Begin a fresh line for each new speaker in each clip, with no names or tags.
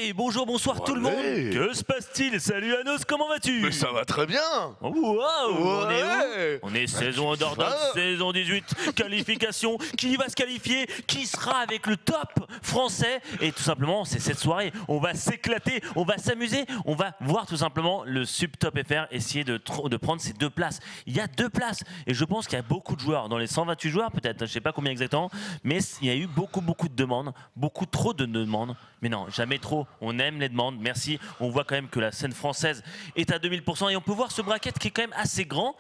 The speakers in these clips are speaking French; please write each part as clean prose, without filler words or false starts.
Allez, bonjour, bonsoir tout le monde. Que se passe-t-il? Salut Anos, comment vas-tu?
Mais ça va très bien.
Oh, wow, on est où? On est
Bah,
saison underdog, saison 18, qualification. Qui va se qualifier? Qui sera avec le top français? Et tout simplement, c'est cette soirée. On va s'éclater, on va s'amuser, on va voir tout simplement le Subtop FR essayer de prendre ces deux places. Il y a deux places et je pense qu'il y a beaucoup de joueurs, dans les 128 joueurs peut-être, je ne sais pas combien exactement, mais il y a eu beaucoup de demandes, beaucoup trop de demandes. Mais non, jamais trop, on aime les demandes, merci. On voit quand même que la scène française est à 2000% et on peut voir ce bracket qui est quand même assez grand.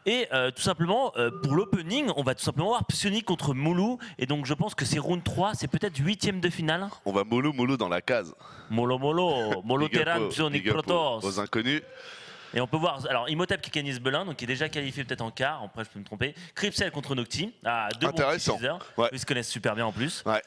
Et tout simplement, pour l'opening, on va tout simplement voir Psionic contre Moulou. Et donc je pense que c'est round 3, c'est peut-être 8e de finale.
On va Moulou dans la case.
Molo Terran, Psionic Protoss.
Aux inconnus.
Et on peut voir, alors Imhotep qui gagne Belin, donc qui est déjà qualifié peut-être en quart, après je peux me tromper. Cripsel contre Nocti, deux bons teasers, ils se connaissent super bien en plus.
Ouais.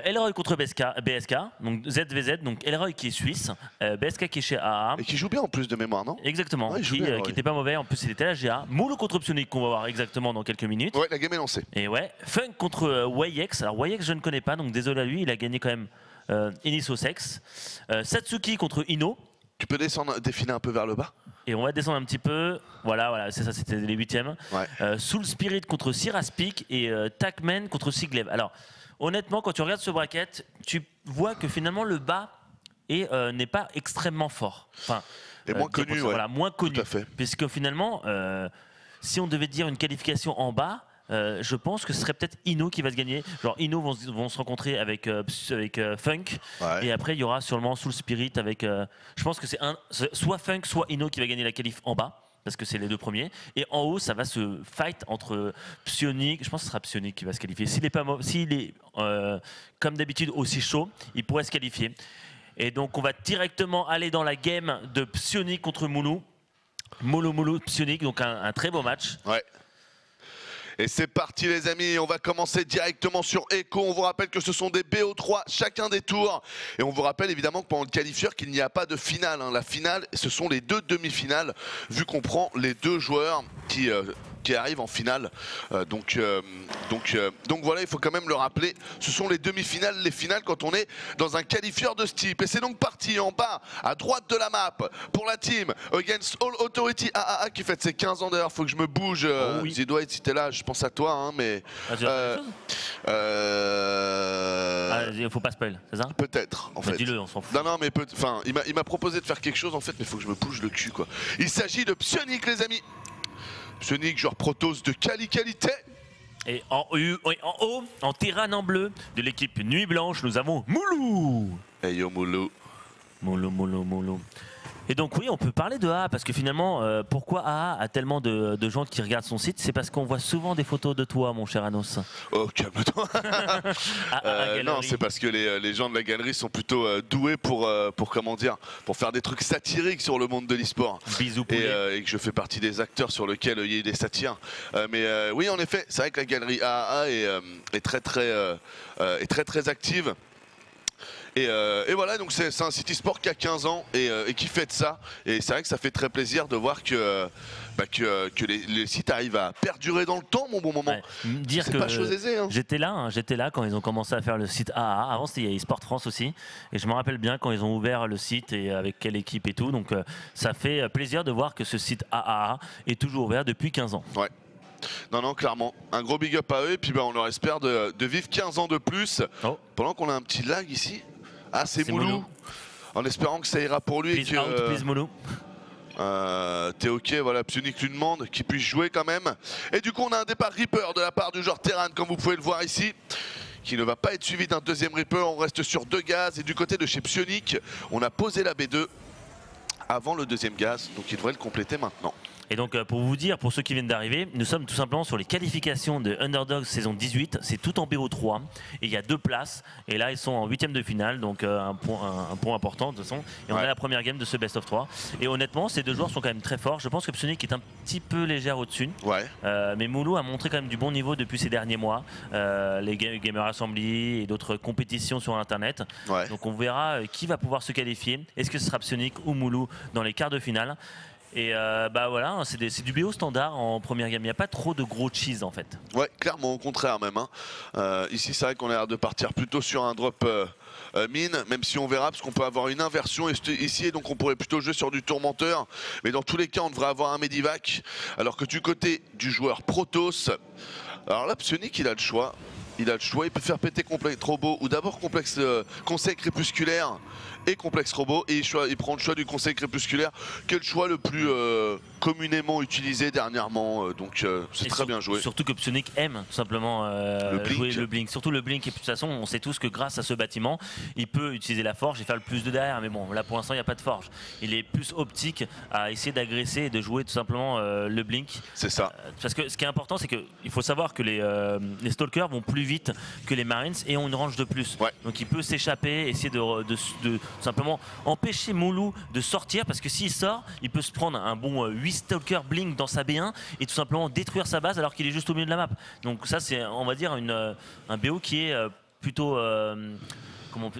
Elroy contre BSK, donc ZVZ, donc Elroy qui est suisse, BSK qui est chez AA.
Et qui joue bien en plus de mémoire, non?
Exactement, qui était pas mauvais, en plus il était à GA. Moulou contre Psionic qu'on va voir exactement dans quelques minutes.
Ouais, la game est lancée.
Et ouais, Funk contre Wayex, alors Wayex je ne connais pas, donc désolé à lui, il a gagné quand même Inisosex. Satsuki contre Ino.
Tu peux défiler un peu vers le bas?
Et on va descendre un petit peu. Voilà, c'est ça, c'était les 8e.
Ouais.
Soul Spirit contre Siraspik et Takman contre Siglev. Alors, honnêtement, quand tu regardes ce bracket, tu vois que finalement le bas n'est pas extrêmement fort. Enfin,
et moins connu,
voilà, moins connu.
Tout à fait.
Puisque finalement, si on devait dire une qualification en bas, je pense que ce serait peut-être Ino qui va se gagner. Genre Ino vont se rencontrer avec Funk,
ouais.
et après il y aura sûrement Soul Spirit avec. Je pense que c'est soit Funk, soit Ino qui va gagner la qualif en bas. Parce que c'est les deux premiers. Et en haut, ça va se fight entre Psionic. Je pense que ce sera Psionic qui va se qualifier. S'il est, comme d'habitude, aussi chaud, il pourrait se qualifier. Et donc, on va directement aller dans la game de Psionic contre Moulou. Moulou, Psionic. Donc, un très beau match.
Ouais. Et c'est parti les amis, on va commencer directement sur Echo. On vous rappelle que ce sont des BO3 chacun des tours. Et on vous rappelle évidemment que pendant le qualifieur qu'il n'y a pas de finale. La finale, ce sont les deux demi-finales, vu qu'on prend les deux joueurs qui arrivent en finale. Donc voilà, il faut quand même le rappeler. Ce sont les demi-finales, les finales quand on est dans un qualifieur de ce type. Et c'est donc parti en bas, à droite de la map, pour la team Against All Authority AAA qui fête ses 15 ans d'ailleurs. Faut que je me bouge.
Oui.
Zidouet, si t'es là, je pense à toi, hein, mais.
Il faut pas spoil, c'est ça?
Peut-être, en fait.
Dis-le, on s'en fout.
Non, mais enfin, il m'a proposé de faire quelque chose en fait, mais il faut que je me bouge le cul, quoi. Il s'agit de Psionic, les amis. Psionic, genre Protoss de qualité.
Et en haut, en terrain en bleu de l'équipe Nuit Blanche, nous avons Moulou.
Hey yo Moulou.
Moulou. Et donc oui, on peut parler de AA, parce que finalement, pourquoi AA a tellement de gens qui regardent son site? C'est parce qu'on voit souvent des photos de toi, mon cher Anos.
Oh, calme-toi. Non, c'est parce que les gens de la galerie sont plutôt doués pour comment dire, pour faire des trucs satiriques sur le monde de l'e-sport.
Bisous poulet.
Et que je fais partie des acteurs sur lesquels il y a eu des satires. Mais oui, en effet, c'est vrai que la galerie AA est très active. Et voilà, donc c'est un City Sport qui a 15 ans et qui fête ça. Et c'est vrai que ça fait très plaisir de voir que les sites arrivent à perdurer dans le temps, mon bon moment.
Ouais. Dire
c'est
que
pas chose aisée. Hein.
J'étais là quand ils ont commencé à faire le site AA. Avant, c'était eSport France aussi. Et je me rappelle bien quand ils ont ouvert le site et avec quelle équipe et tout. Donc ça fait plaisir de voir que ce site AA est toujours ouvert depuis 15 ans.
Ouais. Non, clairement. Un gros big up à eux. Et puis on leur espère de vivre 15 ans de plus. Oh. Pendant qu'on a un petit lag ici. Ah, c'est Moulou. En espérant que ça ira pour lui.
Please out, please Moulou.
T'es ok, voilà, Psionic lui demande qu'il puisse jouer quand même. Et du coup, on a un départ Reaper de la part du joueur Terran, comme vous pouvez le voir ici, qui ne va pas être suivi d'un deuxième Reaper. On reste sur 2 gaz. Et du côté de chez Psionic, on a posé la B2 avant le deuxième gaz. Donc il devrait le compléter maintenant.
Et donc pour vous dire, pour ceux qui viennent d'arriver, nous sommes tout simplement sur les qualifications de Underdog saison 18. C'est tout en BO3 et il y a 2 places. Et là ils sont en 8e de finale, donc un point important de toute façon. Et on a la première game de ce best of 3. Et honnêtement, ces deux joueurs sont quand même très forts. Je pense que Psionic est un petit peu légère au-dessus.
Ouais.
Mais Moulou a montré quand même du bon niveau depuis ces derniers mois. Les Gamer Assembly et d'autres compétitions sur internet.
Ouais.
Donc on verra qui va pouvoir se qualifier. Est-ce que ce sera Psionic ou Moulou dans les quarts de finale? Et bah voilà, c'est du BO standard en première game. Il n'y a pas trop de gros cheese en fait.
Ouais, clairement, au contraire même. Hein. Ici, c'est vrai qu'on a l'air de partir plutôt sur un drop mine, même si on verra, parce qu'on peut avoir une inversion ici, et donc on pourrait plutôt jouer sur du tourmenteur. Mais dans tous les cas, on devrait avoir un Medivac. Alors que du côté du joueur Protoss, alors là, Psionic, il a le choix. Il peut faire péter complexe robot ou d'abord complexe conseil crépusculaire et complexe robot, et il prend le choix du conseil crépusculaire, qui est le choix le plus communément utilisé dernièrement, donc c'est très bien joué.
Surtout que Psionic aime tout simplement jouer le blink, surtout le blink, et de toute façon on sait tous que grâce à ce bâtiment il peut utiliser la forge et faire le plus de derrière, mais bon là pour l'instant il n'y a pas de forge, il est plus optique à essayer d'agresser et de jouer tout simplement le blink.
C'est ça.
Parce que ce qui est important, c'est qu'il faut savoir que les stalkers vont plus vite que les marines et ont une range de plus, donc il peut s'échapper, essayer de simplement empêcher Moulou de sortir, parce que s'il sort il peut se prendre un bon 8 stalker blink dans sa B1 et tout simplement détruire sa base alors qu'il est juste au milieu de la map. Donc ça c'est, on va dire, un BO qui est plutôt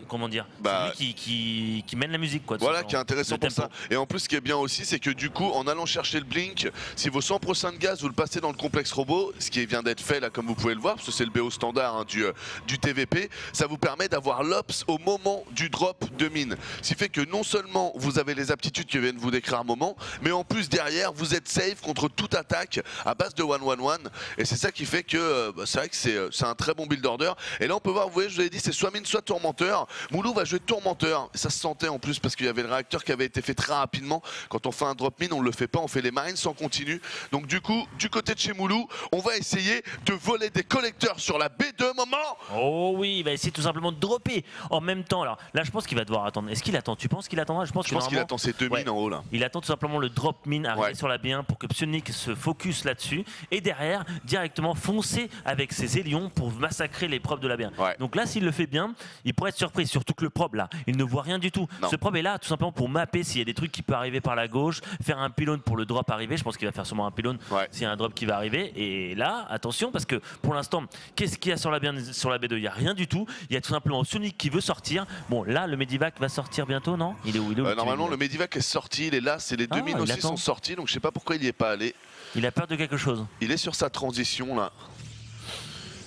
comment dire, celui qui mène la musique, quoi.
Voilà, qui est intéressant pour ça. Et en plus, ce qui est bien aussi, c'est que du coup, en allant chercher le blink, si vos 100% de gaz vous le passez dans le complexe robot, ce qui vient d'être fait là, comme vous pouvez le voir, parce que c'est le BO standard hein, du TVP, ça vous permet d'avoir l'ops au moment du drop de mine. Ce qui fait que non seulement vous avez les aptitudes que viennent vous décrire un moment, mais en plus derrière, vous êtes safe contre toute attaque à base de 1-1-1. Et c'est ça qui fait que c'est vrai que c'est un très bon build order. Et là, on peut voir, vous voyez, je vous avais dit, c'est soit mine, soit tourmenteur. Moulou va jouer tourmenteur, ça se sentait en plus parce qu'il y avait le réacteur qui avait été fait très rapidement. Quand on fait un drop mine, on ne le fait pas, on fait les marines sans continu. Donc du coup, du côté de chez Moulou, on va essayer de voler des collecteurs sur la B2 moment.
Oh oui, il va essayer tout simplement de dropper en même temps. Alors là, je pense qu'il va devoir attendre. Est-ce qu'il attend? Tu penses qu'il attendra? Je pense
qu'il attend ces deux mines en haut là.
Il attend tout simplement le drop mine arriver sur la B1 pour que Psionic se focus là-dessus et derrière directement foncer avec ses Hélions pour massacrer les probes de la B1. Donc là, s'il le fait bien, il pourrait être surpris, surtout que le probe là, il ne voit rien du tout. Ce probe est là tout simplement pour mapper s'il y a des trucs qui peuvent arriver par la gauche, faire un pylône pour le drop arriver. Je pense qu'il va faire sûrement un pylône s'il y a un drop qui va arriver. Et là, attention, parce que pour l'instant, qu'est-ce qu'il y a sur la B2? Il n'y a rien du tout. Il y a tout simplement Psionic qui veut sortir. Bon, là, le Medivac va sortir bientôt, non? Il est où?
Normalement, le Medivac est sorti, il est là. C'est les deux mines aussi sont sortis, donc je sais pas pourquoi il n'y est pas allé.
Il a peur de quelque chose.
Il est sur sa transition là.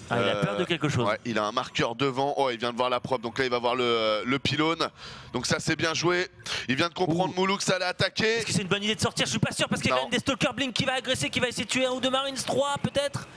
Ah, il a peur de quelque chose.
Il a un marqueur devant. Oh, il vient de voir la probe. Donc là, il va voir le pylône. Donc ça, c'est bien joué. Il vient de comprendre, Moulou, que ça allait attaquer.
Est-ce que c'est une bonne idée de sortir? Je suis pas sûr parce qu'il y a quand même des stalkers blink qui va agresser, qui va essayer de tuer un ou deux Marines, 3 peut-être.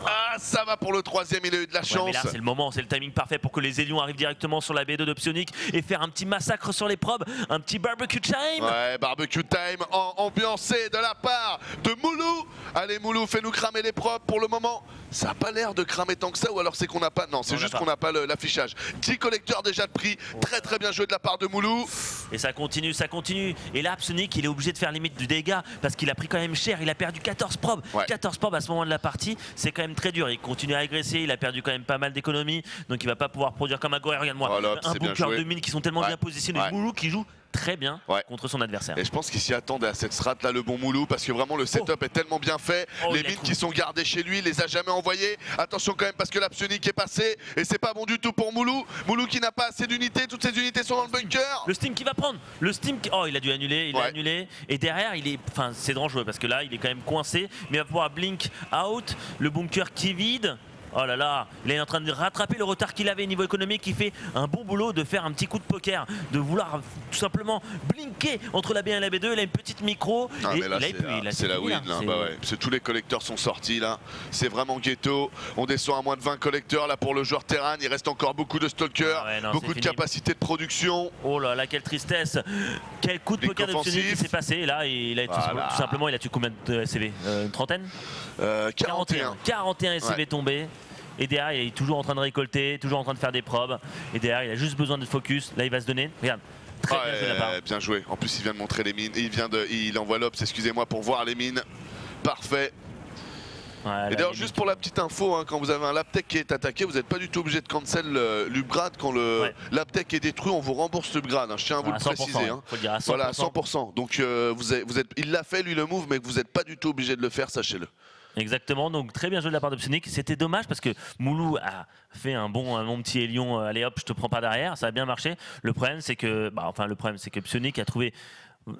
Ah, ça va pour le troisième, il a eu de la chance.
Mais là, c'est le moment, c'est le timing parfait pour que les Hélions arrivent directement sur la B2 de Psionic et faire un petit massacre sur les probes, un petit barbecue time.
Ouais, barbecue time ambiancé de la part de Moulou. Allez, Moulou, fais-nous cramer les probes pour le moment. Ça n'a pas l'air de cramer tant que ça, ou alors c'est qu'on n'a pas. Non, c'est juste qu'on n'a pas l'affichage. 10 collecteurs déjà de prix. Très très bien joué de la part de Moulou.
Et ça continue, ça continue. Et là, Psionic, il est obligé de faire limite du dégât parce qu'il a pris quand même cher. Il a perdu 14 probes. 14 probes à ce moment de la partie, c'est quand même très dur. Il continue à agresser, il a perdu quand même pas mal d'économies. Donc il va pas pouvoir produire comme un Goer. Regarde-moi, un bunker de mines qui sont tellement bien positionnés. Moulou qui joue très bien contre son adversaire.
Et je pense qu'il s'y attendait à cette strat là, le bon Moulou, parce que vraiment le setup est tellement bien fait. Les mines qui sont gardées chez lui, il les a jamais envoyées. Attention quand même parce que la Psionic est passée et c'est pas bon du tout pour Moulou. Moulou qui n'a pas assez d'unités, toutes ses unités sont dans le bunker.
Le steam qui va prendre, le steam qui... Oh, il a dû annuler, il a annulé. Et derrière, il est, enfin, c'est dangereux parce que là, il est quand même coincé, mais il va pouvoir blink out, le bunker qui est vide. Oh là là, il est en train de rattraper le retard qu'il avait niveau économique. Il fait un bon boulot de faire un petit coup de poker, de vouloir tout simplement blinker entre la B1 et la B2. Il a une petite micro.
Ah, et là, c'est la win. Tous les collecteurs sont sortis là. C'est vraiment ghetto. On descend à moins de 20 collecteurs là pour le joueur Terran. Il reste encore beaucoup de stalkers, beaucoup de capacité de production.
Oh là là, quelle tristesse. Quel coup de poker de Psionic qui s'est passé. Et là, il a tout simplement, il a tué combien de SCV? Une trentaine? 41 SCV tombés. Et derrière, il est toujours en train de récolter, toujours en train de faire des probes. Et derrière, il a juste besoin de focus. Là, il va se donner. Regarde, très bien joué de la part.
Bien joué. En plus, il vient de montrer les mines. Il envoie l'ops, excusez-moi, pour voir les mines. Parfait. Et d'ailleurs, juste pour la petite info, hein, quand vous avez un Laptec qui est attaqué, vous n'êtes pas du tout obligé de cancel l'upgrade. Quand le Laptec est détruit, on vous rembourse l'upgrade. Hein. Je tiens à vous le préciser. Hein.
Faut le dire à 100%.
Voilà, à 100%. Donc, il l'a fait, lui, le move, mais vous n'êtes pas du tout obligé de le faire, sachez-le.
Exactement, donc très bien joué de la part de Psionic. C'était dommage parce que Moulou a fait un bon petit Hélion, allez hop, je te prends pas derrière, ça a bien marché. Le problème c'est que, Psionic a trouvé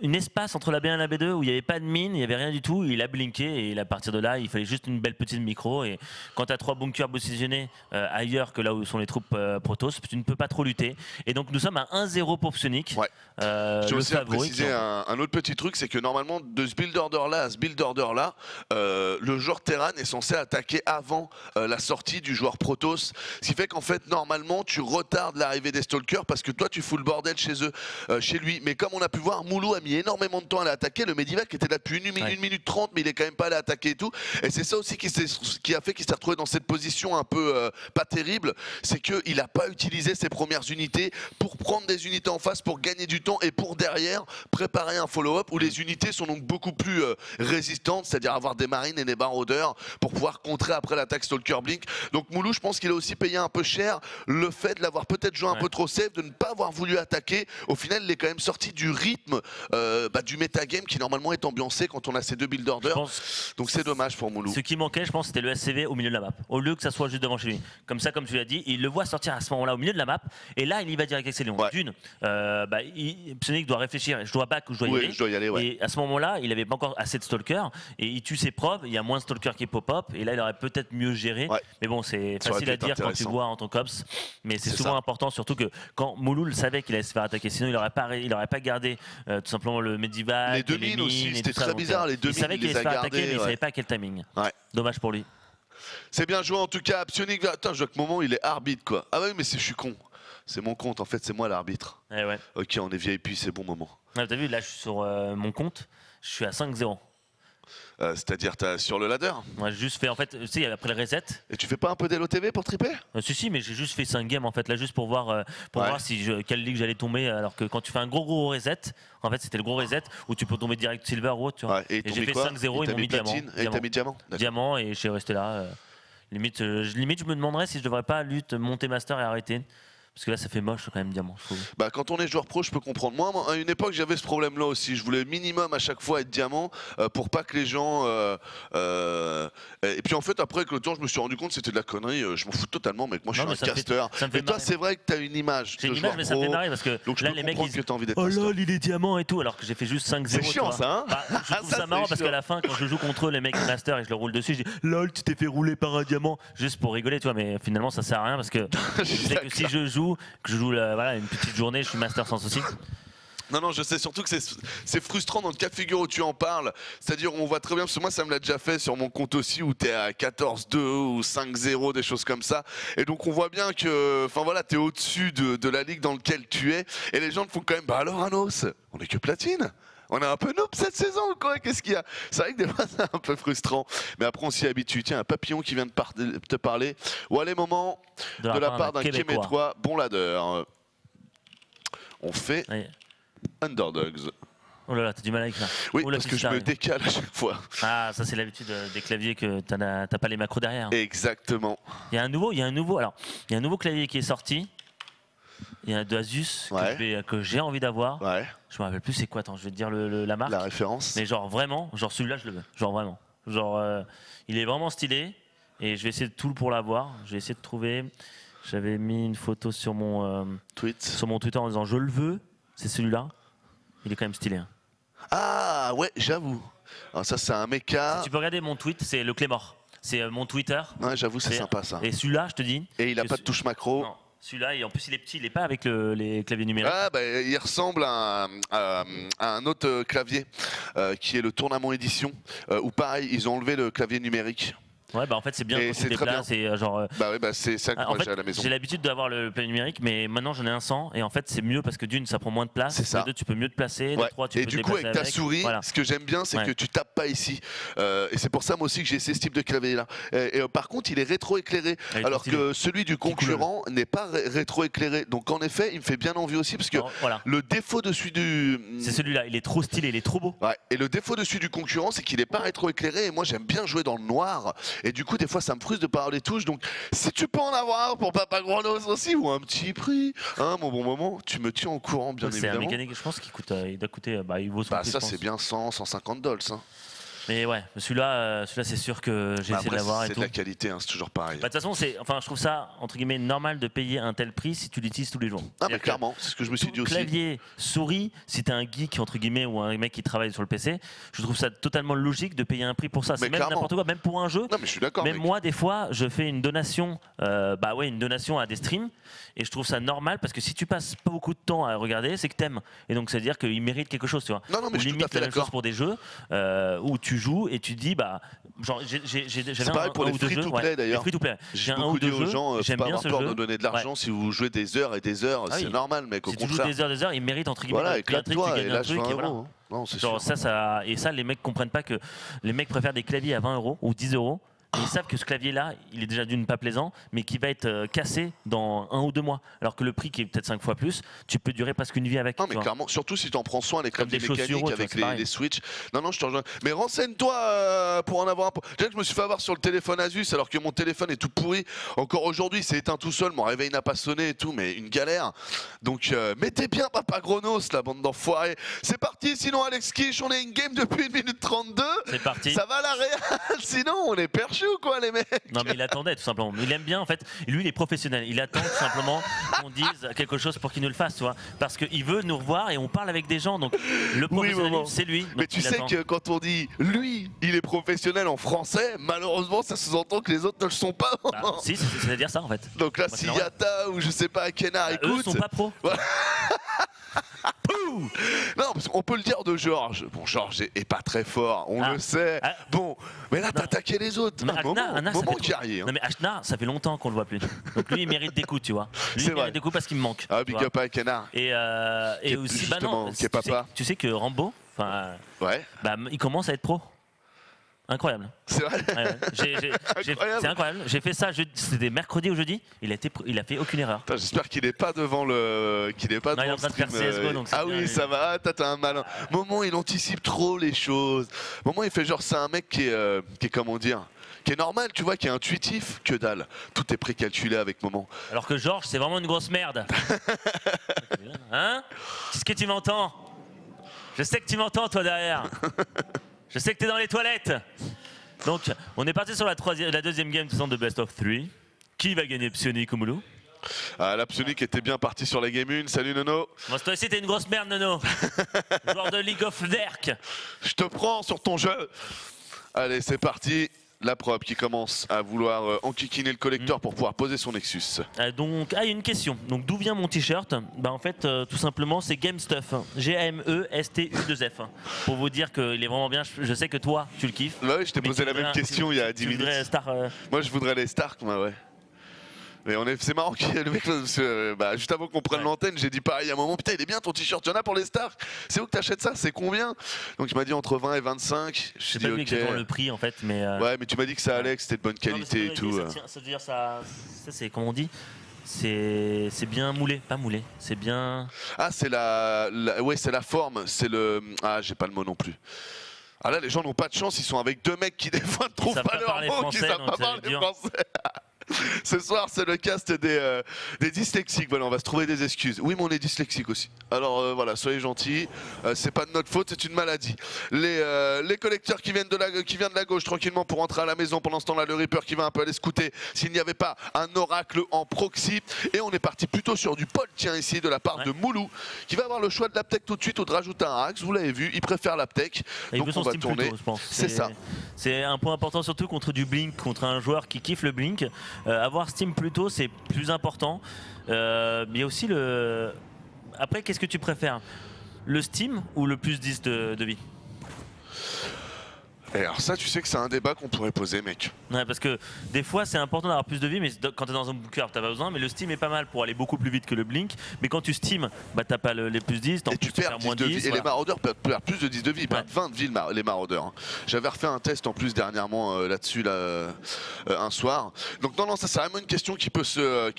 une espace entre la B1 et la B2 où il n'y avait pas de mine, il n'y avait rien du tout. Il a blinké et à partir de là, il fallait juste une belle petite micro. Et quand tu as 3 bunkers positionnés ailleurs que là où sont les troupes Protoss, tu ne peux pas trop lutter. Et donc nous sommes à 1-0 pour Psionic.
Ouais. Je tiens aussi à préciser
un
autre petit truc, c'est que normalement de ce build order là à ce build order là, le joueur Terran est censé attaquer avant la sortie du joueur Protoss, ce qui fait qu'en fait normalement tu retardes l'arrivée des Stalkers parce que toi tu fous le bordel chez eux, chez lui. Mais comme on a pu voir, Moulou a mis énormément de temps à l'attaquer. Le Medivac était là depuis 1 minute 30, mais il est quand même pas allé attaquer et tout. Et c'est ça aussi qui a fait qu'il s'est retrouvé dans cette position un peu pas terrible, c'est qu'il n'a pas utilisé ses premières unités pour prendre des unités en face, pour gagner du temps et pour derrière préparer un follow-up où les unités sont donc beaucoup plus résistantes, c'est-à-dire avoir des marines et des baroudeurs pour pouvoir contrer après l'attaque Stalker Blink. Donc Moulou, je pense qu'il a aussi payé un peu cher le fait de l'avoir peut-être joué un peu trop safe, de ne pas avoir voulu attaquer. Au final, il est quand même sorti du rythme du metagame qui normalement est ambiancé quand on a ces deux build orders. Donc c'est dommage pour Moulou.
Ce qui manquait, je pense, c'était le SCV au milieu de la map. Au lieu que ça soit juste devant chez lui. Comme ça, comme tu l'as dit, il le voit sortir à ce moment-là au milieu de la map. Et là, il y va direct avec ses lions. D'une, Psionic doit réfléchir. Je dois back ou je dois y aller.
Je dois y aller,
Et à ce moment-là, il n'avait pas encore assez de stalkers. Et il tue ses probes. Il y a moins de stalkers qui pop-up. Et là, il aurait peut-être mieux géré. Mais bon, c'est facile à dire quand tu vois en tant qu'ops. Mais c'est souvent important, surtout que quand Moulou le savait qu'il allait se faire attaquer, sinon il n'aurait pas gardé tout simplement le Medivac.
Les deux mines aussi, c'était très bizarre. Les deux mines,
il savait qu'il allait se faire attaquer, mais il ne savait pas à quel timing. Dommage pour lui.
C'est bien joué en tout cas. Psionic, attends, je vois que moment il est arbitre quoi. Ah oui, mais je suis con. C'est mon compte, en fait, c'est moi l'arbitre. Ok, on est VIP, c'est bon moment.
T'as vu, là je suis sur mon compte, je suis à 5-0.
C'est-à-dire sur le ladder?
J'ai juste fait en fait, tu sais, après le reset.
Et tu fais pas un peu d'LOTV pour triper?
Si, mais j'ai juste fait 5 games en fait, là juste pour voir, quelle ligue j'allais tomber. Alors que quand tu fais un gros reset, en fait c'était le gros reset où tu peux tomber direct silver ou autre, tu vois.
Et
j'ai fait 5-0, ils m'ont mis diamant.
Et t'as mis diamant?
Diamant et je suis resté là. Limite, je me demanderais si je devrais pas monter master et arrêter. Parce que là, ça fait moche quand même, diamant.
Quand on est joueur pro, je peux comprendre. Moi, à une époque, j'avais ce problème-là aussi. Je voulais minimum à chaque fois être diamant pour pas que les gens. Et puis en fait, après, avec le temps, je me suis rendu compte que c'était de la connerie. Je m'en fous totalement, mec. Moi, je suis un caster. Mais toi, c'est vrai que t'as une image.
J'ai une image, mais ça me fait marrer parce que
donc,
là, les mecs
disent
oh lol, il est diamant et tout, alors que j'ai fait juste 5-0.
C'est chiant, ça, hein?
Je trouve ça marrant parce qu'à la fin, quand je joue contre eux, les mecs master et je leur roule dessus, je dis lol, tu t'es fait rouler par un diamant, juste pour rigoler, tu vois. Mais finalement, ça sert à rien parce que je sais que si je joue, une petite journée, je suis master sans souci.
Non, je sais surtout que c'est frustrant dans le cas de figure où tu en parles. C'est-à-dire, on voit très bien, parce que moi, ça me l'a déjà fait sur mon compte aussi, où t'es à 14-2 ou 5-0, des choses comme ça. Et donc, on voit bien que, t'es au-dessus de la ligue dans laquelle tu es. Et les gens te font quand même, alors, Anos, on est que platine. On est un peu noob cette saison ou quoi? Qu'est-ce qu'il y a? C'est vrai que des fois c'est un peu frustrant. Mais après on s'y habitue. Tiens, un papillon qui vient de te parler. Ou allez, moment de la part d'un Québécois. Bon ladder. On fait Underdogs.
Oh là là, t'as du mal avec ça.
Oui, parce que je me décale à chaque fois.
Ah, ça c'est l'habitude des claviers que t'as pas les macros derrière.
Exactement.
Il y a un nouveau clavier qui est sorti. Il y a un de Asus que j'ai envie d'avoir. Je me rappelle plus c'est quoi. Attends, je vais te dire la marque.
La référence.
Mais genre celui-là je le veux. Genre vraiment. Il est vraiment stylé et je vais essayer de tout pour l'avoir. Je vais essayer de trouver. J'avais mis une photo sur mon sur mon Twitter en disant je le veux. C'est celui-là. Il est quand même stylé. Hein.
Ah ouais, j'avoue. Ça c'est un méca.
Si tu peux regarder mon tweet, c'est le Clémor. C'est mon Twitter.
Ouais, j'avoue, c'est sympa ça.
Et celui-là, je te dis.
Et il a pas de touche macro.
Non. Celui-là, et en plus il est petit, il n'est pas avec les claviers numériques.
Il ressemble à un autre clavier qui est le Tournament Édition, où pareil, ils ont enlevé le clavier numérique.
Ouais, en fait c'est bien quand tu déplaces, c'est genre.
C'est ça que moi j'ai à la maison.
J'ai l'habitude d'avoir le clavier numérique, mais maintenant j'en ai un 100 et en fait c'est mieux parce que d'une ça prend moins de place, de deux tu peux mieux te placer, de trois tu peux te déplacer. Et du coup avec
ta souris, ce que j'aime bien c'est que tu tapes pas ici. Et c'est pour ça moi aussi que j'ai essayé ce type de clavier là. Et par contre il est rétro-éclairé, alors que celui du concurrent n'est pas rétro-éclairé. Donc en effet il me fait bien envie aussi parce que le défaut dessus du.
C'est celui-là, il est trop stylé, il est trop beau.
Et le défaut dessus du concurrent c'est qu'il n'est pas rétro-éclairé et moi j'aime bien jouer dans le noir. Et du coup, des fois, ça me frustre de pas avoir les touches. Donc, si tu peux en avoir pour Papa Chronos aussi, ou un petit prix, mon bon moment, tu me tiens au courant, bien évidemment.
C'est un mécanique, je pense qu'il coûte, il doit coûter, il vaut son prix,
ça, c'est bien 100, 150 dollars.
Mais ouais, celui-là c'est sûr que j'ai essayé de l'avoir et
c'est
tout.
de la qualité, hein, c'est toujours pareil.
Bah, de toute façon, je trouve ça entre guillemets normal de payer un tel prix si tu l'utilises tous les jours.
Ah mais clairement, c'est ce que je me suis dit aussi.
Clavier, souris, si t'es un geek entre guillemets ou un mec qui travaille sur le PC, je trouve ça totalement logique de payer un prix pour ça. C'est même n'importe quoi, même pour un jeu.
Non mais je suis d'accord.
Même moi, des fois, je fais une donation, une donation à des streams, et je trouve ça normal parce que si tu passes pas beaucoup de temps à regarder, c'est que t'aimes. Et donc, ça veut dire qu'il mérite quelque chose, tu vois.
Non, mais je suis tout à fait d'accord.
Pour des jeux où tu joues et tu dis, genre, j'avais
pareil pour les free-to-play d'ailleurs.
J'ai un ou deux jeux, j'aime bien ce jeu.
De donner de l'argent si vous jouez des heures et des heures, c'est normal, mec.
Si tu joues des heures, il mérite entre guillemets.
Voilà, éclate-toi et lâche 20
voilà.
€. Non, c'est
genre
sûr.
ça, les mecs comprennent pas que les mecs préfèrent des claviers à 20 € ou 10 €. Et ils savent que ce clavier-là, il est déjà d'une pas plaisant, mais qui va être cassé dans 1 ou 2 mois. Alors que le prix qui est peut-être 5 fois plus, tu peux durer presque une vie avec.
Non, mais clairement, surtout si tu en prends soin, les claviers mécaniques avec les Switch. Non, je te rejoins. Mais renseigne-toi pour en avoir un peu. Déjà que je me suis fait avoir sur le téléphone Asus, alors que mon téléphone est tout pourri. Encore aujourd'hui, c'est éteint tout seul, mon réveil n'a pas sonné et tout, mais une galère. Donc, mettez bien Papa Chronos, la bande d'enfoirés. C'est parti, sinon Alex Kish, on est in-game depuis 1 minute 32.
C'est parti.
Ça va la réal, sinon on est perché ou quoi les mecs?
Non mais il attendait tout simplement. Il aime bien en fait. Lui il est professionnel. Il attend tout simplement qu'on dise quelque chose pour qu'il nous le fasse, tu vois. Parce qu'il veut nous revoir et on parle avec des gens. Donc le professionnel c'est lui.
Mais tu sais que quand on dit lui, il est professionnel en français, malheureusement ça sous-entend que les autres ne le sont pas.
Si, c'est-à-dire ça en fait.
Donc là, si Yata ou je sais pas Kennar écoute,
eux sont pas pros.
Non, parce qu'on peut le dire de Georges. Bon, Georges est pas très fort, on le sait. Bon, mais là, t'as attaqué les autres. Moment guerrier.
Non, mais Ashnar, ça fait longtemps qu'on le voit plus. Donc lui, il mérite des coups, tu vois. Lui, il mérite des coups parce qu'il me manque.
Ah, big up à Kennar.
Et aussi, tu sais que Rambo, il commence à être pro. Incroyable.
C'est vrai.
C'est incroyable. J'ai fait ça, c'était mercredi ou jeudi. Il a fait aucune erreur.
J'espère qu'il n'est pas devant le. Qu'il n'est pas devant
il est en train de faire CSGO, donc
ah oui, ça va. T'as un malin. Moment, il anticipe trop les choses. Moment, il fait genre, c'est un mec qui est comment dire, qui est normal, tu vois, qui est intuitif. Que dalle. Tout est précalculé avec Moment.
Alors que Georges, c'est vraiment une grosse merde. Hein? Est-ce que tu m'entends? Je sais que tu m'entends, toi, derrière. Je sais que tu es dans les toilettes. Donc, on est parti sur la deuxième game de Best of 3. Qui va gagner, Psionic ou Moulou?
La Psionic était bien partie sur la game 1. Salut Nono.
Moi, toi aussi, t'es une grosse merde, Nono. Joueur de League of Legends.
Je te prends sur ton jeu. Allez, c'est parti. La probe qui commence à vouloir enquiquiner le collecteur pour pouvoir poser son Nexus.
Donc, une question. Donc, d'où vient mon t-shirt? En fait, tout simplement, c'est GameStuff. GAMESTU2F. Pour vous dire qu'il est vraiment bien. Je sais que toi, tu le kiffes.
Bah oui, je t'ai posé la même question il y a 10 minutes. Moi, je voudrais les Stark, moi, ouais. Mais c'est marrant qu'il y ait le mec, juste avant qu'on prenne l'antenne, j'ai dit pareil à un moment, putain il est bien ton t-shirt, il y en a pour les Stark, c'est où que t'achètes ça, c'est combien? Donc il m'a dit entre 20 et 25, je dis ok.
Exactement le prix en fait, mais...
Ouais mais tu m'as dit que ça allait, que c'était de bonne qualité et tout.
Ça veut dire ça c'est comment on dit? C'est bien moulé, pas moulé, c'est bien...
Ah c'est c'est la forme, c'est le... Ah j'ai pas le mot non plus. Ah là les gens n'ont pas de chance, ils sont avec deux mecs qui des fois ne trouvent pas leur mot, qui savent pas parler français. Ce soir, c'est le cast des dyslexiques. Voilà, on va se trouver des excuses. Oui, mais on est dyslexique aussi. Alors voilà, soyez gentils. C'est pas de notre faute, c'est une maladie. Les collecteurs qui viennent de la gauche tranquillement pour rentrer à la maison. Pendant ce temps-là, le Reaper qui va un peu aller scouter s'il n'y avait pas un oracle en proxy. Et on est parti plutôt sur du Paul, tiens, ici, de la part de Moulou, qui va avoir le choix de l'aptech tout de suite ou de rajouter un axe. Vous l'avez vu, il préfère l'aptech. Donc on va tourner. C'est ça.
C'est un point important, surtout contre du blink, contre un joueur qui kiffe le blink. Avoir Steam plus tôt, c'est plus important. Il y a aussi le... Après, qu'est-ce que tu préfères? Le Steam ou le plus 10 de vie?
Et alors ça, tu sais que c'est un débat qu'on pourrait poser, mec.
Ouais, parce que des fois, c'est important d'avoir plus de vie, mais quand t'es dans un booker, t'as pas besoin. Mais le Steam est pas mal pour aller beaucoup plus vite que le Blink. Mais quand tu Steam, t'as pas les plus 10,
et tu perds moins de 10. Et les maraudeurs perdent plus de 10 de vie, ils perdent 20 de vie, les maraudeurs. Hein. J'avais refait un test en plus dernièrement là-dessus, un soir. Donc non, ça c'est vraiment une question qui peut se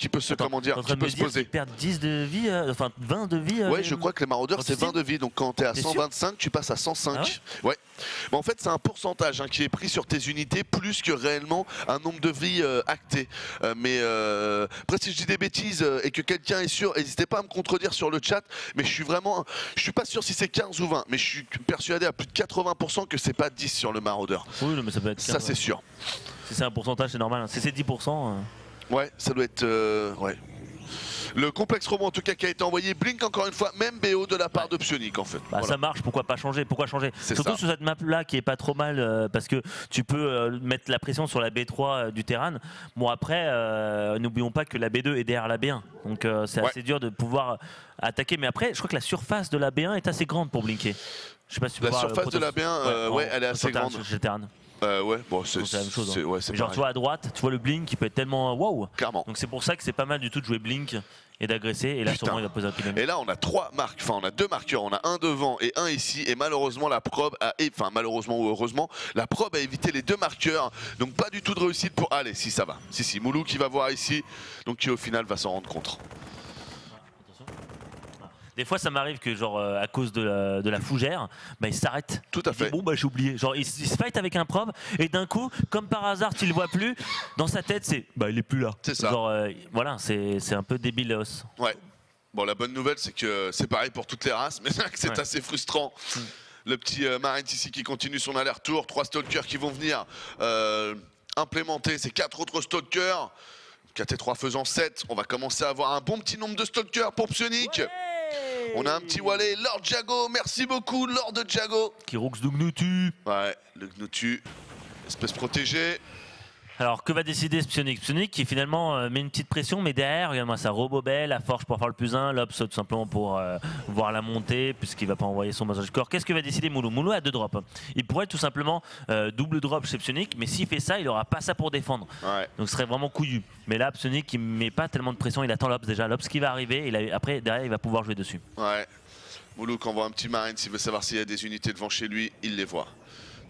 poser.
Ils perdent 10 de vie, enfin 20 de vie.
Ouais, je crois que les maraudeurs c'est 20 de vie. Donc quand t'es à 125, tu passes à 105. Ah ouais. Mais en fait, c'est un pourcentage qui est pris sur tes unités plus que réellement un nombre de vies acté. Après, si je dis des bêtises et que quelqu'un est sûr, n'hésitez pas à me contredire sur le chat. Mais je suis pas sûr si c'est 15 ou 20, mais je suis persuadé à plus de 80% que c'est pas 10 sur le maraudeur.
Oui, mais ça peut être 15,
ça, c'est sûr.
Si c'est un pourcentage, c'est normal. Si c'est 10%.
Ouais, ça doit être. Ouais. Le complexe robot en tout cas qui a été envoyé, Blink encore une fois, même BO de la part de Psionic en fait.
Bah, voilà. Ça marche, pourquoi pas changer, pourquoi changer? Surtout
ça.
sur cette map là qui est pas trop mal parce que tu peux mettre la pression sur la B3 du terrain. Bon après, n'oublions pas que la B2 est derrière la B1, donc c'est assez dur de pouvoir attaquer. Mais après, je crois que la surface de la B1 est assez grande pour blinker. Je sais pas si tu peux
la
voir
surface de la B1, ouais, elle est assez grande.
Chez le terrain.
Ouais, bon, c'est
la même chose.
Ouais,
genre, tu vois à droite, tu vois le blink qui peut être tellement wow.
Clairement.
Donc c'est pour ça que c'est pas mal du tout de jouer blink et d'agresser. Et là, sûrement, il va poser un pylône.
Et là, on a on a deux marqueurs. On a un devant et un ici. Et malheureusement, la probe malheureusement ou heureusement, la probe a évité les deux marqueurs. Donc pas du tout de réussite pour. Allez, si ça va. Si, Moulou qui va voir ici. Donc qui au final va s'en rendre compte.
Des fois, ça m'arrive que, genre, à cause de la fougère, bah, il s'arrête.
Tout à fait.
Bon, bah, j'ai oublié. Genre, il se fight avec un probe, et d'un coup, comme par hasard, tu le vois plus. Dans sa tête, c'est, bah, il est plus là.
C'est ça.
Genre, voilà, c'est un peu débilos.
Ouais. Bon, la bonne nouvelle, c'est que c'est pareil pour toutes les races, mais c'est assez frustrant. Le petit Marines ici qui continue son aller-retour. 3 stalkers qui vont venir implémenter ces 4 autres stalkers. 4 et 3 faisant 7. On va commencer à avoir un bon petit nombre de stalkers pour Psionic. Ouais. On a un petit Wallet, Lord Jago, merci beaucoup Lord de Jago.
Qui roux de Gnutu.
Ouais, le Gnutu, espèce protégée.
Alors que va décider Psionic? Psionic qui finalement met une petite pression, mais derrière, regarde-moi ça, Robobel, la Forge pour faire le +1, l'Ops tout simplement pour voir la montée, puisqu'il va pas envoyer son massage corps. Qu'est-ce que va décider Moulou? Moulou a 2 drops. Il pourrait tout simplement double drop chez Psionic, mais s'il fait ça, il aura pas ça pour défendre.
Ouais.
Donc ce serait vraiment couillu. Mais là, Psionic, il met pas tellement de pression, il attend l'Ops déjà. L'Ops qui va arriver, et après, derrière, il va pouvoir jouer dessus.
Ouais. Moulou, quand on voit un petit Marine, s'il veut savoir s'il y a des unités devant chez lui, il les voit.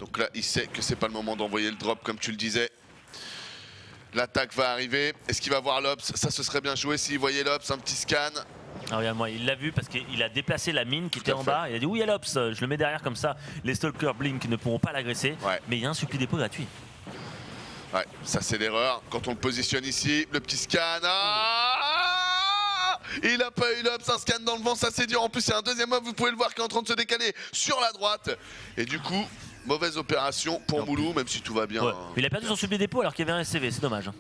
Donc là, il sait que c'est pas le moment d'envoyer le drop, comme tu le disais. L'attaque va arriver. Est-ce qu'il va voir l'Ops? Ça, ce serait bien joué s'il voyait l'Ops, un petit scan.
Alors regarde-moi, il l'a vu parce qu'il a déplacé la mine qui était en bas. Il a dit oui, il y a l'Ops, je le mets derrière comme ça. Les Stalkers Blink ne pourront pas l'agresser. Ouais. Mais il y a un suppli dépôt gratuit.
Ouais, ça c'est l'erreur. Quand on le positionne ici, le petit scan. Il a pas eu l'Ops, un scan dans le vent, ça c'est dur. En plus, c'est un deuxième mob, vous pouvez le voir, qui est en train de se décaler sur la droite. Et du coup, mauvaise opération pour Moulou, même si tout va bien.
Ouais. Il a perdu son suppli dépôt alors qu'il y avait un SCV, c'est dommage.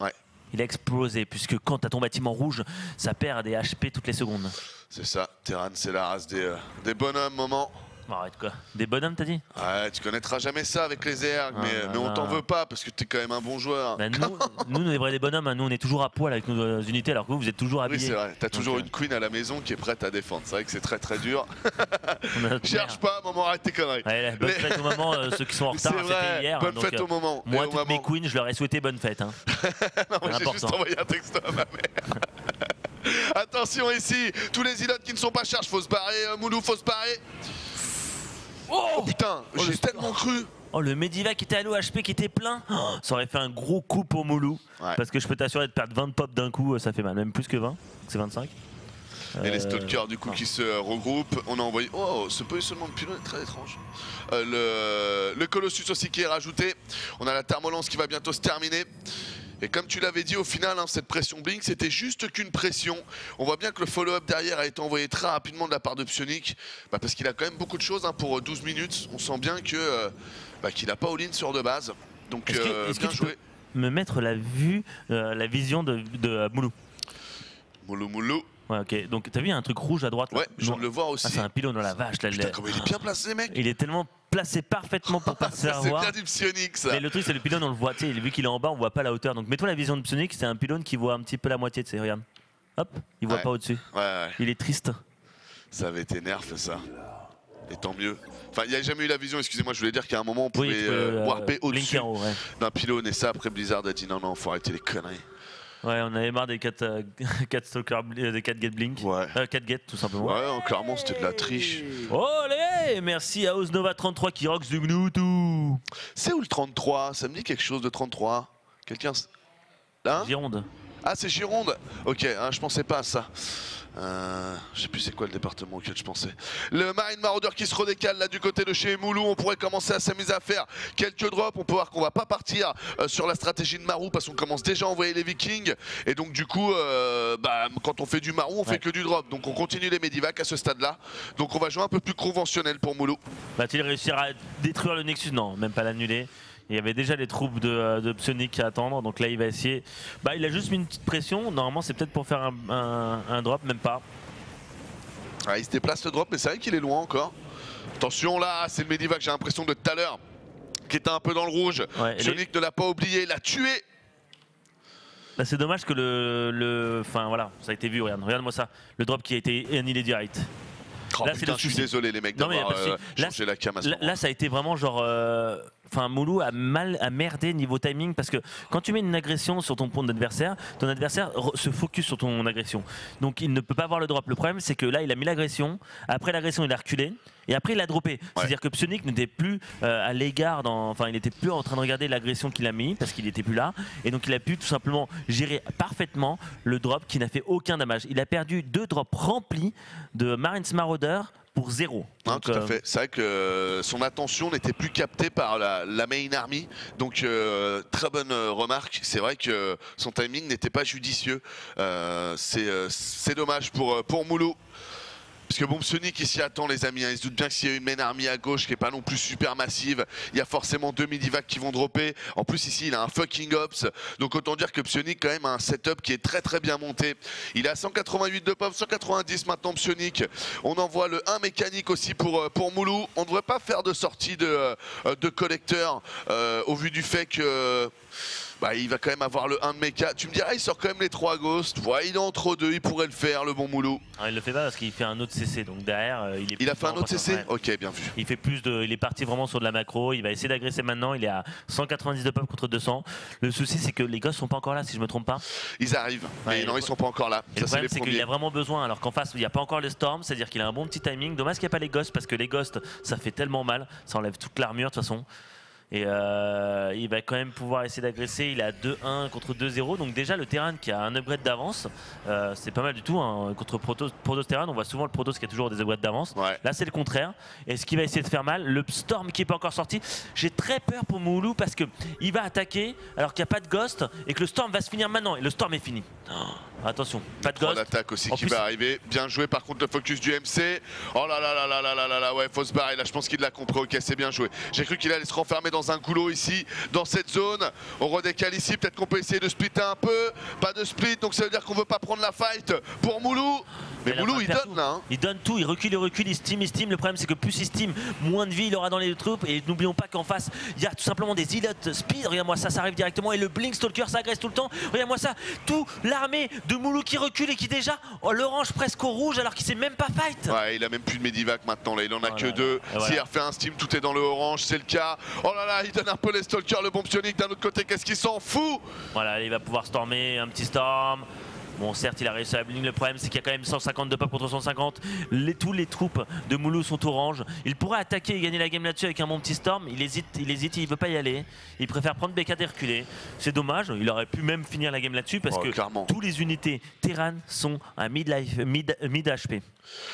Ouais.
Il a explosé, puisque quand tu as ton bâtiment rouge, ça perd des HP toutes les secondes.
C'est ça, Terran, c'est la race des bonhommes, moment.
Arrête quoi. Des bonhommes, t'as dit?
Ouais, tu connaîtras jamais ça avec les ergs, mais on t'en veut pas parce que t'es quand même un bon joueur.
Ben nous, les vrais des bonhommes, nous on est toujours à poil avec nos unités alors que vous êtes toujours habillés.
Oui, c'est vrai, t'as toujours une queen à la maison qui est prête à défendre. C'est vrai que c'est très très dur. Cherche pas, maman, arrête tes conneries.
Ouais, bonne fête au moment, ceux qui sont en retard, c'était hier.
Bonne fête au moment.
Moi, toutes mes queens, je leur ai souhaité bonne fête. Hein.
Non, moi j'ai juste envoyé un texto à ma mère. Attention ici, tous les ilotes qui ne sont pas charges, faut se barrer, Moulou, faut se barrer. Oh putain, j'ai tellement cru.
Oh, le Medivac qui était à l'OHP qui était plein. Oh, ça aurait fait un gros coup pour Moulou. Ouais. Parce que je peux t'assurer de perdre 20 pop d'un coup, ça fait mal. Même plus que 20, c'est 25.
Et les stalkers du coup qui se regroupent. On a envoyé. Oh, ce positionnement de pylône est très étrange. Le Colossus aussi qui est rajouté. On a la thermolance qui va bientôt se terminer. Et comme tu l'avais dit au final, cette pression Blink, c'était juste qu'une pression. On voit bien que le follow-up derrière a été envoyé très rapidement de la part de Psionic. Parce qu'il a quand même beaucoup de choses pour 12 minutes. On sent bien que qu'il n'a pas all-in sur de base. Donc
est-ce que
bien joué.
Me mettre la vision de Moulou?
Moulou.
Ouais, ok. Donc t'as vu, il y a un truc rouge à droite là?
Ouais, je viens de le voir aussi.
Ah, c'est un pylône, la vache. Là,
putain, comment il est bien placé, mec.
Il est tellement placé parfaitement pour pas se faire voir.
C'est bien du Psionic, ça.
Mais le truc, c'est le pylône, on le voit. Tu sais, vu qu'il est en bas, on voit pas la hauteur. Donc mets-toi la vision de Psionic, c'est un pylône qui voit un petit peu la moitié de ses. Regarde. Hop, il voit pas au-dessus.
Ouais.
Il est triste.
Ça avait été nerf, ça. Et tant mieux. Enfin, il n'y a jamais eu la vision, excusez-moi, je voulais dire qu'à un moment, on pouvait warper au-dessus d'un pylône. Et ça, après, Blizzard a dit non, faut arrêter les conneries.
Ouais, on avait marre des 4 Stalker, des 4 Get Blink.
Ouais.
4 Get, tout simplement.
Ouais, clairement, c'était de la triche.
Olé! Merci à Osnova33 qui rocks du Gnutu.
C'est où le 33? Ça me dit quelque chose de 33. Quelqu'un. Hein?
Gironde.
Ah, c'est Gironde. Ok, je pensais pas à ça. Je sais plus c'est quoi le département auquel je pensais. Le Marine Marauder qui se redécale là du côté de chez Moulou. On pourrait commencer à s'amuser à faire quelques drops. On peut voir qu'on va pas partir sur la stratégie de Marou parce qu'on commence déjà à envoyer les Vikings. Et donc du coup, quand on fait du Marou, on fait que du drop. Donc on continue les Medivac à ce stade-là. Donc on va jouer un peu plus conventionnel pour Moulou.
Va-t-il réussir à détruire le Nexus? Non, même pas l'annuler. Il y avait déjà les troupes de Psionic à attendre, donc là il va essayer. Il a juste mis une petite pression, normalement c'est peut-être pour faire un drop, même pas.
Il se déplace le drop, mais c'est vrai qu'il est loin encore. Attention là, c'est le Medivac, j'ai l'impression de tout à l'heure, qui était un peu dans le rouge. Psionic ne l'a pas oublié, l'a tué.
Là c'est dommage que Enfin voilà, ça a été vu, regarde-moi ça. Le drop qui a été annulé direct.
Oh, là, putain, je suis désolé les mecs d'avoir changé la cam à ce moment.
Là ça a été vraiment genre... Enfin, Moulou a merdé niveau timing parce que quand tu mets une agression sur ton pont d'adversaire, ton adversaire se focus sur ton agression. Donc il ne peut pas avoir le drop. Le problème c'est que là il a mis l'agression, après l'agression il a reculé et après il a droppé. C'est-à-dire que Psionic n'était plus à l'égard, enfin il n'était plus en train de regarder l'agression qu'il a mis parce qu'il n'était plus là. Et donc il a pu tout simplement gérer parfaitement le drop qui n'a fait aucun damage. Il a perdu 2 drops remplis de Marines Marauder pour 0.
Donc, tout à fait. C'est vrai que son attention n'était plus captée par la main army. Donc très bonne remarque. C'est vrai que son timing n'était pas judicieux. C'est dommage pour Moulou. Parce que bon, Psionic il s'y attend les amis, il se doute bien que s'il y a une main army à gauche qui est pas non plus super massive, il y a forcément 2 Medivac qui vont dropper. En plus ici il a un fucking ops, donc autant dire que Psionic quand même a un setup qui est très bien monté. Il a 188 de pop, 190 maintenant Psionic. On envoie le 1 mécanique aussi pour Moulou. On ne devrait pas faire de sortie de collecteur au vu du fait que... il va quand même avoir le 1 de mecha. Tu me diras, il sort quand même les 3 ghosts. Il est entre 2, il pourrait le faire, le bon Moulou.
Il le fait pas parce qu'il fait un autre CC. Donc derrière,
il a fait un autre CC. Ok, bien vu.
Il fait il est parti vraiment sur de la macro. Il va essayer d'agresser maintenant. Il est à 190 de pop contre 200. Le souci, c'est que les ghosts sont pas encore là, si je me trompe pas.
Ils arrivent, mais non, ils sont pas encore là.
Et le problème, c'est qu'il a vraiment besoin. Alors qu'en face, il n'y a pas encore le Storm, c'est-à-dire qu'il a un bon petit timing. Dommage qu'il n'y a pas les ghosts parce que les ghosts, ça fait tellement mal. Ça enlève toute l'armure de toute façon. Et il va quand même pouvoir essayer d'agresser. Il a 2-1 contre 2-0. Donc déjà le Terran qui a un upgrade d'avance, c'est pas mal du tout. Contre Protoss Terran, on voit souvent le Protoss qui a toujours des upgrades d'avance. Là c'est le contraire. Et ce qui va essayer de faire mal, le Storm qui n'est pas encore sorti. J'ai très peur pour Moulou parce qu'il va attaquer alors qu'il n'y a pas de Ghost et que le Storm va se finir maintenant. Et le Storm est fini. Attention, pas de Ghost.
L'attaque aussi qui va arriver. Bien joué par contre le focus du MC. Oh là là là là là là là, ouais, faut se barrer. Là je pense qu'il l'a compris. Ok, c'est bien joué. J'ai cru qu'il allait se renfermer dans un goulot ici, dans cette zone. On redécale ici, peut-être qu'on peut essayer de splitter un peu. Pas de split, donc ça veut dire qu'on veut pas prendre la fight pour Moulou. Mais Moulou il donne là.
Il donne tout, il recule, il steam. Le problème c'est que plus il steam, moins de vie il aura dans les troupes. Et n'oublions pas qu'en face, il y a tout simplement des Zealots Speed. Regarde-moi ça, ça arrive directement. Et le Blink Stalker s'agresse tout le temps. Regarde-moi ça, tout l'armée de Moulou qui recule et qui déjà l'orange presque au rouge alors qu'il sait même pas fight.
Ouais, il a même plus de Medivac maintenant là, il en a que 2. S'il refait un steam, tout est dans le orange, c'est le cas. Oh là là, il donne un peu les Stalkers, le bon Psionic d'un autre côté, qu'est-ce qu'il s'en fout?
Voilà, il va pouvoir stormer, un petit storm. Bon, certes, il a réussi à bling. Le problème, c'est qu'il y a quand même 150 de pop contre 150. Tous les troupes de Moulou sont orange. Il pourrait attaquer et gagner la game là-dessus avec un bon petit storm. Il hésite, il veut pas y aller. Il préfère prendre BKD et reculer. C'est dommage. Il aurait pu même finir la game là-dessus parce que tous les unités Terran sont à mid HP.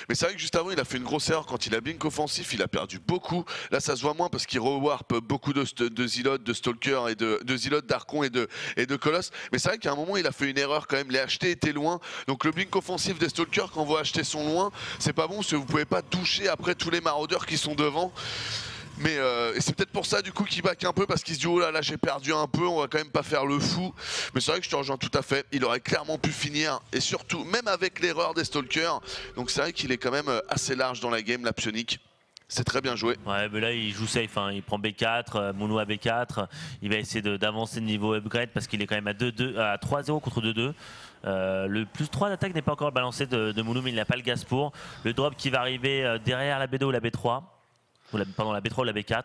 Mais c'est vrai que juste avant, il a fait une grosse erreur quand il a blink offensif. Il a perdu beaucoup. Là, ça se voit moins parce qu'il rewarp beaucoup de Zealots, de Stalker et de Zealots, d'Archon et de Colosse. Mais c'est vrai qu'à un moment, il a fait une erreur quand même. Les achetés étaient loin. Donc le blink offensif des Stalkers, quand vos achetés sont loin, c'est pas bon parce que vous pouvez pas toucher après tous les maraudeurs qui sont devant. Mais c'est peut-être pour ça du coup qu'il back un peu parce qu'il se dit oh là là j'ai perdu un peu, on va quand même pas faire le fou. Mais c'est vrai que je te rejoins tout à fait, il aurait clairement pu finir et surtout même avec l'erreur des Stalkers. Donc c'est vrai qu'il est quand même assez large dans la game, la Psionic. C'est très bien joué.
Ouais, mais là il joue safe, hein. Il prend B4, Moulou à B4, il va essayer d'avancer de niveau upgrade parce qu'il est quand même à 3-0 contre 2-2. Le plus 3 d'attaque n'est pas encore balancé de Moulou, mais il n'a pas le gaz pour. Le drop qui va arriver derrière la B2 ou la B3. Pardon, la B3 ou la B4.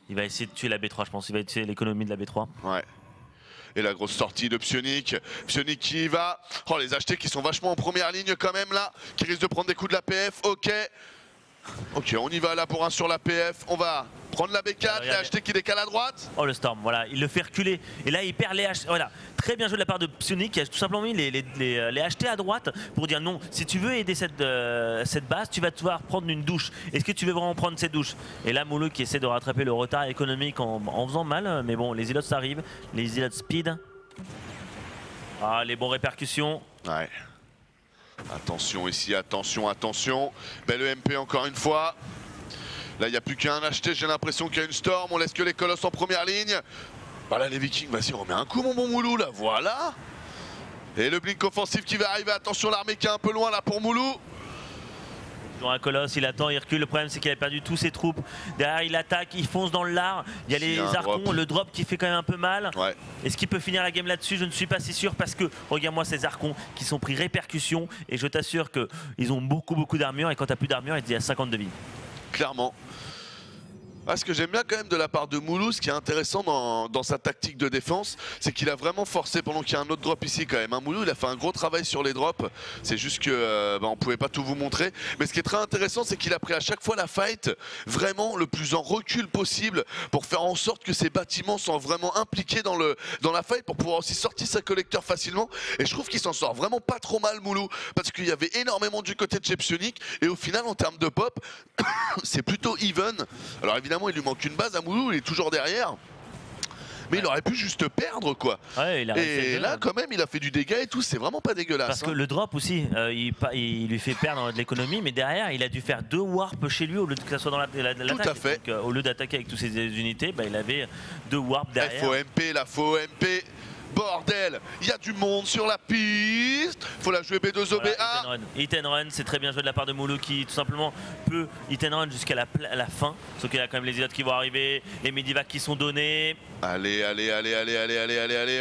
Il va essayer de tuer la B3, je pense. Il va tuer l'économie de la B3.
Ouais. Et la grosse sortie de Psionic. Psionic qui va. Oh, les achetés qui sont vachement en première ligne quand même là. Qui risquent de prendre des coups de la PF. Ok. Ok, on y va là pour un sur la PF. On va prendre la B4, les HT qui décale à droite.
Oh le Storm, voilà, il le fait reculer. Et là il perd les HT. Voilà, très bien joué de la part de Psionic qui a tout simplement mis les HT à droite pour dire non, si tu veux aider cette base, tu vas devoir prendre une douche. Est-ce que tu veux vraiment prendre cette douche? Et là Moulou qui essaie de rattraper le retard économique en faisant mal, mais bon, les Ilots arrivent, les Ilots speed. Ah, les bonnes répercussions.
Ouais. Attention ici, attention, attention. Belle EMP encore une fois. Là, il n'y a plus qu'un acheté, j'ai l'impression qu'il y a une Storm. On laisse que les Colosses en première ligne. Voilà les Vikings, vas-y, remets un coup mon bon Moulou là, voilà. Et le blink offensif qui va arriver, attention l'armée qui est un peu loin là pour Moulou.
Un colosse, il attend, il recule. Le problème, c'est qu'il a perdu tous ses troupes. Derrière, il attaque, il fonce dans le lard. Il y a les Archons, le drop qui fait quand même un peu mal.
Ouais.
Est-ce qu'il peut finir la game là-dessus? Je ne suis pas si sûr parce que regarde-moi ces Archons qui sont pris répercussion. Et je t'assure qu'ils ont beaucoup d'armure. Et quand tu n'as plus d'armure, il y a 50 de vie.
Clairement. Ah, ce que j'aime bien quand même de la part de Moulou, ce qui est intéressant dans sa tactique de défense, c'est qu'il a vraiment forcé pendant qu'il y a un autre drop ici quand même. Moulou, il a fait un gros travail sur les drops. C'est juste que on pouvait pas tout vous montrer. Mais ce qui est très intéressant, c'est qu'il a pris à chaque fois la fight vraiment le plus en recul possible pour faire en sorte que ces bâtiments soient vraiment impliqués dans la fight pour pouvoir aussi sortir sa collecteur facilement. Et je trouve qu'il s'en sort vraiment pas trop mal Moulou, parce qu'il y avait énormément du côté de chez Psionic. Et au final, en termes de pop, c'est plutôt even. Alors évidemment, il lui manque une base à Moulou, il est toujours derrière. Mais il aurait pu juste perdre quoi.
Ouais,
et là quand même il a fait du dégât et tout, c'est vraiment pas dégueulasse.
Parce que le drop aussi, il lui fait perdre de l'économie, mais derrière il a dû faire 2 warps chez lui au lieu que ça soit dans l'attaque.
Tout à fait.
Donc, au lieu d'attaquer avec toutes ses unités, il avait 2 warps derrière.
FOMP, la FOMP. Bordel, il y a du monde sur la piste. Faut la jouer B2OBA.
Voilà, hit and run, c'est très bien joué de la part de Moulou qui tout simplement peut hit and run jusqu'à la fin. Sauf qu'il y a quand même les Ilots qui vont arriver, les Medivacs qui sont donnés.
Allez,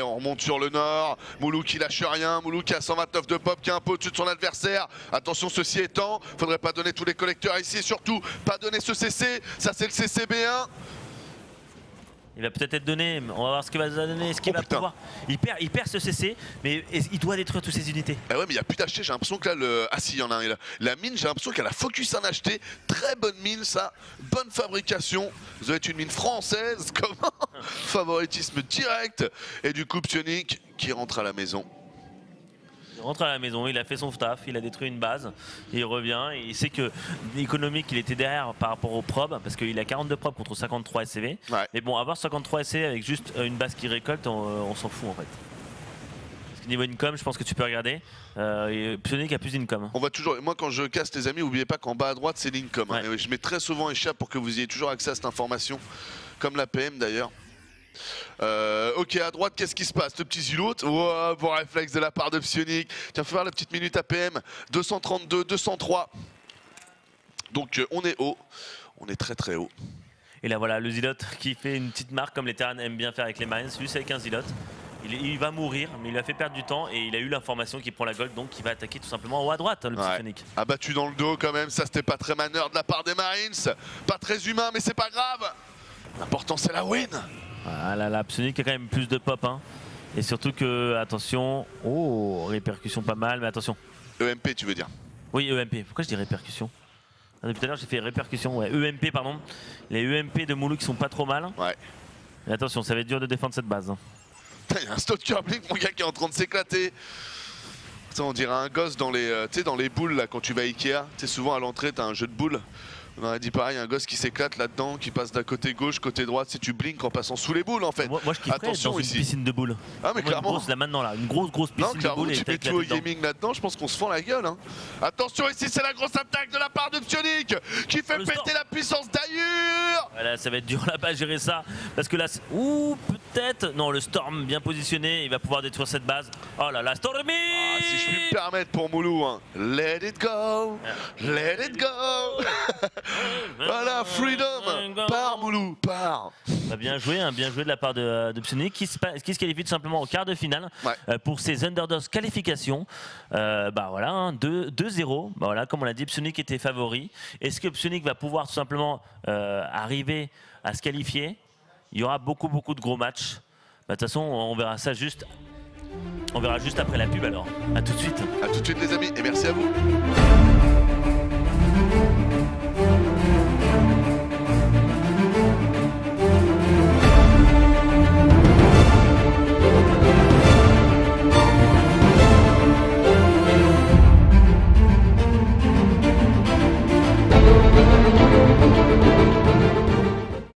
on remonte sur le nord. Moulou qui lâche rien, Moulou qui a 129 de pop, qui est un peu au-dessus de son adversaire. Attention, ceci étant, faudrait pas donner tous les collecteurs ici, surtout pas donner ce CC. Ça c'est le CCB1.
Il va peut-être être donné, on va voir ce qu'il va donner, ce qu'il va pouvoir. Il perd ce CC, mais il doit détruire toutes ses unités.
Ah ouais, mais il n'y a plus d'acheté, j'ai l'impression que là, ah si, il y en a un. La mine, j'ai l'impression qu'elle a focus un acheté. Très bonne mine, ça. Bonne fabrication. Vous avez une mine française, comment? Favoritisme direct. Et du coup, Psionic qui rentre à la maison.
Il rentre à la maison, il a fait son staff, il a détruit une base, il revient et il sait que économique il était derrière par rapport au prob parce qu'il a 42 prob contre 53 SCV. Ouais. Mais bon, avoir 53 SCV avec juste une base qui récolte, on s'en fout en fait. Parce que niveau income, je pense que tu peux regarder. Psionic a plus d'income.
On va toujours. Moi, quand je casse les amis, n'oubliez pas qu'en bas à droite c'est l'income.
Ouais.
Hein. Je mets très souvent échappe pour que vous ayez toujours accès à cette information, comme la PM d'ailleurs. Ok, à droite, qu'est-ce qui se passe? Le petit Zilot, wow, bon réflexe de la part de Psionic. Tiens, fais voir la petite minute APM. 232, 203. Donc on est haut, on est très haut.
Et là voilà, le Zilot qui fait une petite marque comme les Terrans aiment bien faire avec les Mines. Lui, c'est avec un Zilot. Il va mourir, mais il a fait perdre du temps et il a eu l'information qu'il prend la gold, donc il va attaquer tout simplement en haut à droite, le petit Psionic.
Abattu dans le dos quand même, ça c'était pas très manœuvre de la part des Marines. Pas très humain, mais c'est pas grave. L'important c'est la win.
Ah là là, Psionic a quand même plus de pop. Hein. Et surtout que, attention, oh, répercussion pas mal, mais attention.
EMP tu veux dire?
Oui, EMP. Pourquoi je dis répercussion? Depuis tout à l'heure j'ai fait répercussion, ouais, EMP pardon. Les EMP de Moulou qui sont pas trop mal.
Ouais.
Mais attention, ça va être dur de défendre cette base.
Il y a un stalker blink, mon gars, qui est en train de s'éclater. On dirait un gosse dans les boules là, quand tu vas à Ikea. Souvent à l'entrée t'as un jeu de boules. On aurait dit pareil, un gosse qui s'éclate là-dedans, qui passe d'un côté gauche, côté droite, si tu blinks en passant sous les boules en fait.
Moi je kifferais
attention
dans une piscine de boules.
Ah mais clairement.
Là maintenant là, une grosse piscine de boules.
Tu mets tout au gaming là-dedans, je pense qu'on se fend la gueule. Hein. Attention ici, c'est la grosse attaque de la part de Psionic qui fait péter la puissance d'Ayur.
Voilà, ça va être dur là-bas à gérer ça. Parce que là, ouh, peut-être. Non, le Storm bien positionné, il va pouvoir détruire cette base. Oh là là, Stormy.
Ah, si je puis me permettre pour Moulou, hein. Let it go, let it go. Voilà, freedom, pars Moulou, pars.
Bah, bien joué de la part de Psionic qui se qualifie tout simplement au quart de finale pour ses Underdogs qualifications. Bah voilà, hein, 2-0. Bah, voilà, comme on l'a dit, Psionic était favori. Est-ce que Psionic va pouvoir tout simplement arriver à se qualifier? Il y aura beaucoup de gros matchs. Bah, de toute façon, on verra ça juste. On verra juste après la pub alors. A tout de suite.
A tout de suite les amis et merci à vous.